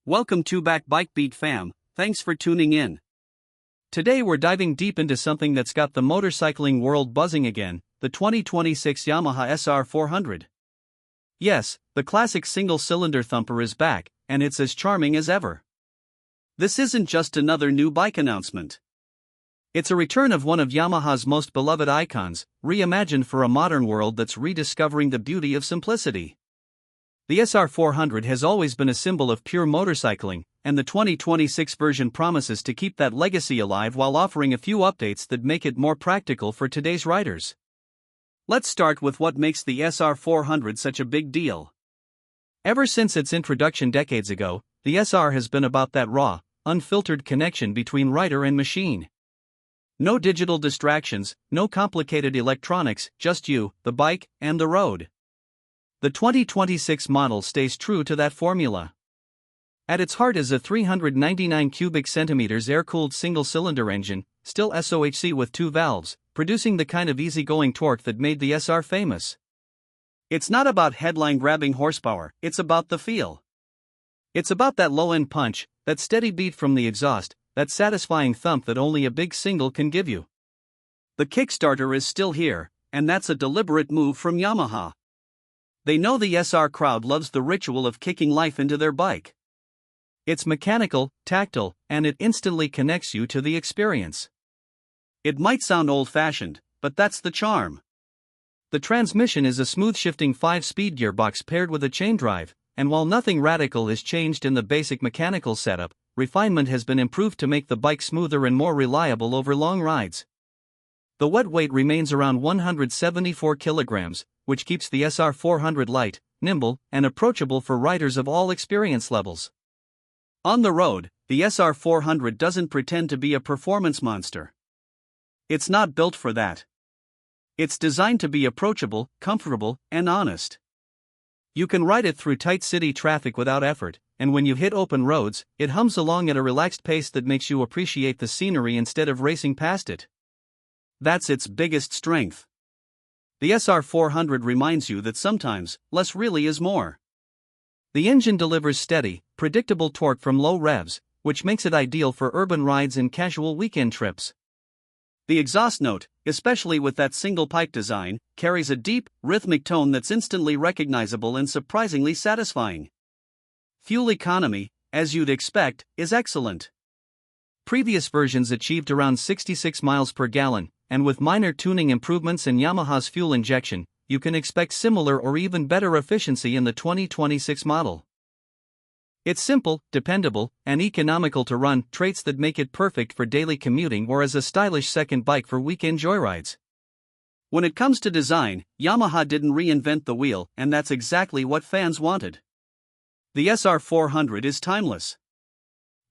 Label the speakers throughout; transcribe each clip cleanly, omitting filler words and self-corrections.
Speaker 1: Welcome to BikeBeat fam, thanks for tuning in. Today we're diving deep into something that's got the motorcycling world buzzing again, the 2026 Yamaha SR400. Yes, the classic single-cylinder thumper is back, and it's as charming as ever. This isn't just another new bike announcement. It's a return of one of Yamaha's most beloved icons, reimagined for a modern world that's rediscovering the beauty of simplicity. The SR400 has always been a symbol of pure motorcycling, and the 2026 version promises to keep that legacy alive while offering a few updates that make it more practical for today's riders. Let's start with what makes the SR400 such a big deal. Ever since its introduction decades ago, the SR has been about that raw, unfiltered connection between rider and machine. No digital distractions, no complicated electronics, just you, the bike, and the road. The 2026 model stays true to that formula. At its heart is a 399 cubic centimeters air-cooled single-cylinder engine, still SOHC with 2 valves, producing the kind of easygoing torque that made the SR famous. It's not about headline-grabbing horsepower, it's about the feel. It's about that low-end punch, that steady beat from the exhaust, that satisfying thump that only a big single can give you. The Kickstarter is still here, and that's a deliberate move from Yamaha. They know the SR crowd loves the ritual of kicking life into their bike. It's mechanical, tactile, and it instantly connects you to the experience. It might sound old-fashioned, but that's the charm. The transmission is a smooth-shifting 5-speed gearbox paired with a chain drive, and while nothing radical is changed in the basic mechanical setup, refinement has been improved to make the bike smoother and more reliable over long rides. The wet weight remains around 174 kilograms, which keeps the SR400 light, nimble, and approachable for riders of all experience levels. On the road, the SR400 doesn't pretend to be a performance monster. It's not built for that. It's designed to be approachable, comfortable, and honest. You can ride it through tight city traffic without effort, and when you hit open roads, it hums along at a relaxed pace that makes you appreciate the scenery instead of racing past it. That's its biggest strength. The SR400 reminds you that sometimes, less really is more. The engine delivers steady, predictable torque from low revs, which makes it ideal for urban rides and casual weekend trips. The exhaust note, especially with that single-pipe design, carries a deep, rhythmic tone that's instantly recognizable and surprisingly satisfying. Fuel economy, as you'd expect, is excellent. Previous versions achieved around 66 miles per gallon, and with minor tuning improvements and Yamaha's fuel injection, you can expect similar or even better efficiency in the 2026 model. It's simple, dependable, and economical to run, traits that make it perfect for daily commuting or as a stylish second bike for weekend joyrides. When it comes to design, Yamaha didn't reinvent the wheel, and that's exactly what fans wanted. The SR400 is timeless.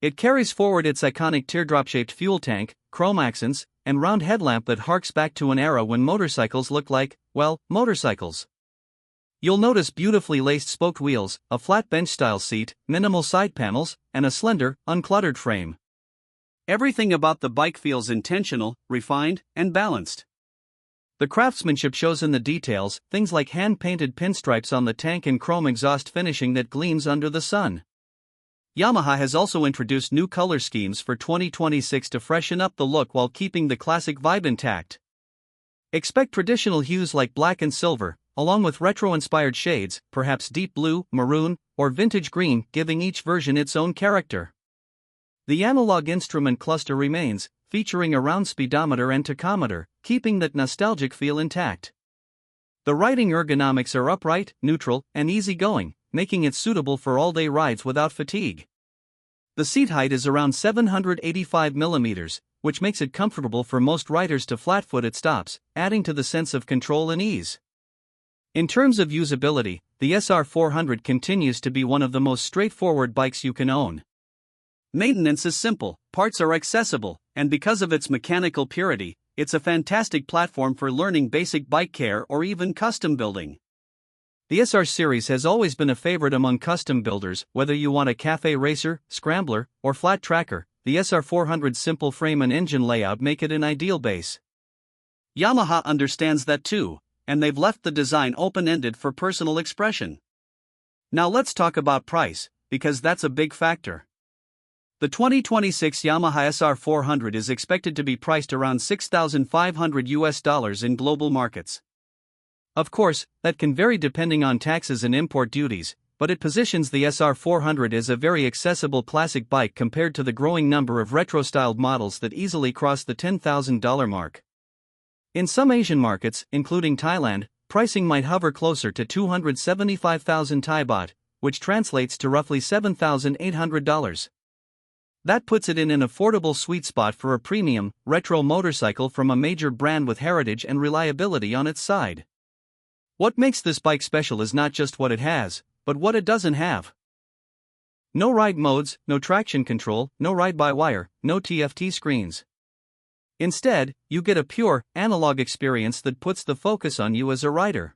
Speaker 1: It carries forward its iconic teardrop-shaped fuel tank, chrome accents, and round headlamp that harks back to an era when motorcycles looked like, well, motorcycles. You'll notice beautifully laced spoked wheels, a flat bench-style seat, minimal side panels, and a slender, uncluttered frame. Everything about the bike feels intentional, refined, and balanced. The craftsmanship shows in the details, things like hand-painted pinstripes on the tank and chrome exhaust finishing that gleams under the sun. Yamaha has also introduced new color schemes for 2026 to freshen up the look while keeping the classic vibe intact. Expect traditional hues like black and silver, along with retro-inspired shades, perhaps deep blue, maroon, or vintage green, giving each version its own character. The analog instrument cluster remains, featuring a round speedometer and tachometer, keeping that nostalgic feel intact. The riding ergonomics are upright, neutral, and easygoing, making it suitable for all-day rides without fatigue. The seat height is around 785 mm, which makes it comfortable for most riders to flatfoot at stops, adding to the sense of control and ease. In terms of usability, the SR400 continues to be one of the most straightforward bikes you can own. Maintenance is simple, parts are accessible, and because of its mechanical purity, it's a fantastic platform for learning basic bike care or even custom building. The SR series has always been a favorite among custom builders, whether you want a cafe racer, scrambler, or flat tracker. The SR400's simple frame and engine layout make it an ideal base. Yamaha understands that too, and they've left the design open-ended for personal expression. Now let's talk about price, because that's a big factor. The 2026 Yamaha SR400 is expected to be priced around $6,500 in global markets. Of course, that can vary depending on taxes and import duties, but it positions the SR400 as a very accessible classic bike compared to the growing number of retro-styled models that easily cross the $10,000 mark. In some Asian markets, including Thailand, pricing might hover closer to 275,000 Thai baht, which translates to roughly $7,800. That puts it in an affordable sweet spot for a premium, retro motorcycle from a major brand with heritage and reliability on its side. What makes this bike special is not just what it has, but what it doesn't have. No ride modes, no traction control, no ride-by-wire, no TFT screens. Instead, you get a pure, analog experience that puts the focus on you as a rider.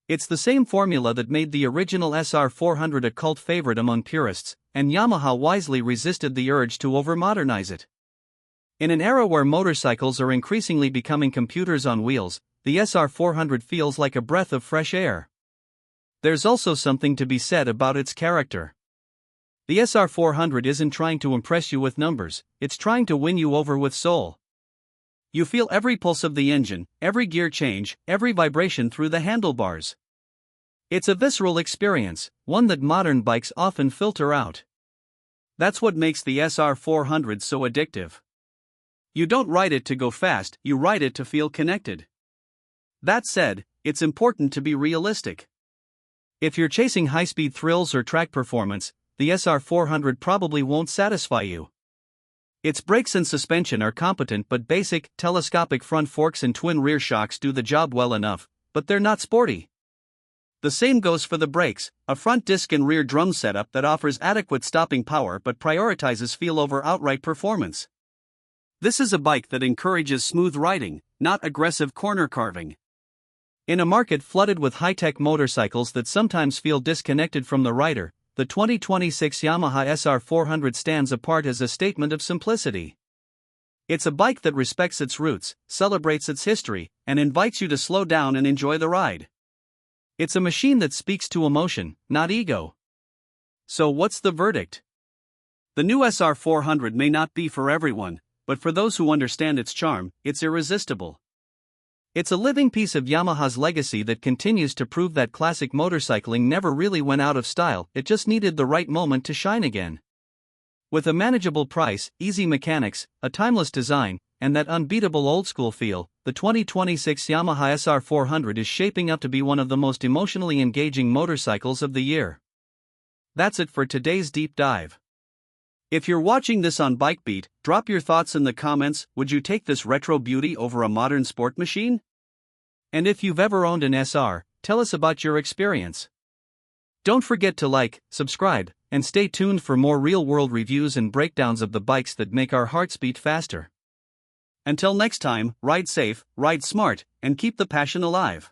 Speaker 1: It's the same formula that made the original SR400 a cult favorite among purists, and Yamaha wisely resisted the urge to over-modernize it. In an era where motorcycles are increasingly becoming computers on wheels, the SR400 feels like a breath of fresh air. There's also something to be said about its character. The SR400 isn't trying to impress you with numbers, it's trying to win you over with soul. You feel every pulse of the engine, every gear change, every vibration through the handlebars. It's a visceral experience, one that modern bikes often filter out. That's what makes the SR400 so addictive. You don't ride it to go fast, you ride it to feel connected. That said, it's important to be realistic. If you're chasing high-speed thrills or track performance, the SR400 probably won't satisfy you. Its brakes and suspension are competent, but basic, telescopic front forks and twin rear shocks do the job well enough, but they're not sporty. The same goes for the brakes, a front disc and rear drum setup that offers adequate stopping power but prioritizes feel over outright performance. This is a bike that encourages smooth riding, not aggressive corner carving. In a market flooded with high-tech motorcycles that sometimes feel disconnected from the rider, the 2026 Yamaha SR400 stands apart as a statement of simplicity. It's a bike that respects its roots, celebrates its history, and invites you to slow down and enjoy the ride. It's a machine that speaks to emotion, not ego. So what's the verdict? The new SR400 may not be for everyone, but for those who understand its charm, it's irresistible. It's a living piece of Yamaha's legacy that continues to prove that classic motorcycling never really went out of style, it just needed the right moment to shine again. With a manageable price, easy mechanics, a timeless design, and that unbeatable old-school feel, the 2026 Yamaha SR400 is shaping up to be one of the most emotionally engaging motorcycles of the year. That's it for today's deep dive. If you're watching this on BikeBeat, drop your thoughts in the comments. Would you take this retro beauty over a modern sport machine? And if you've ever owned an SR, tell us about your experience. Don't forget to like, subscribe, and stay tuned for more real-world reviews and breakdowns of the bikes that make our hearts beat faster. Until next time, ride safe, ride smart, and keep the passion alive.